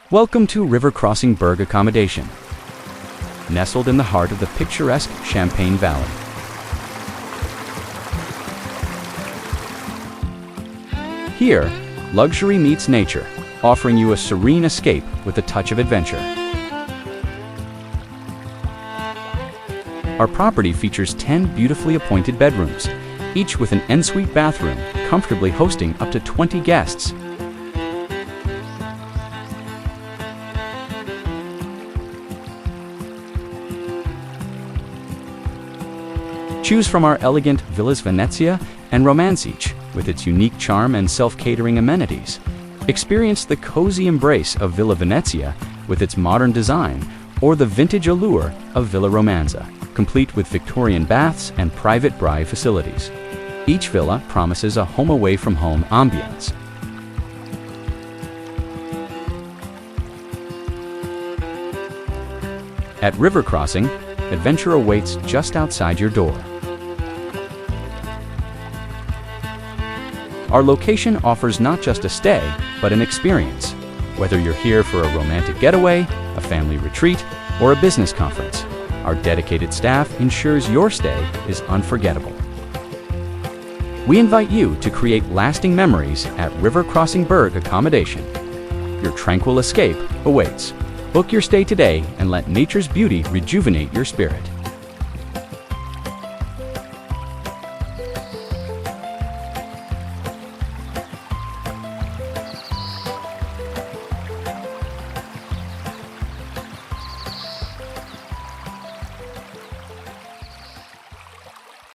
Welcome to River Crossing Berg Accommodation, nestled in the heart of the picturesque Champagne Valley. Here, luxury meets nature, offering you a serene escape with a touch of adventure. Our property features 10 beautifully appointed bedrooms, each with an ensuite bathroom, comfortably hosting up to 20 guests. Choose from our elegant Villas Venezia and Romansic with its unique charm and self-catering amenities. Experience the cozy embrace of Villa Venezia with its modern design, or the vintage allure of Villa Romanza, complete with Victorian baths and private braai facilities. Each villa promises a home-away-from-home ambiance. At River Crossing, adventure awaits just outside your door. Our location offers not just a stay, but an experience. Whether you're here for a romantic getaway, a family retreat, or a business conference, our dedicated staff ensures your stay is unforgettable. We invite you to create lasting memories at River Crossing Berg Accommodation. Your tranquil escape awaits. Book your stay today and let nature's beauty rejuvenate your spirit.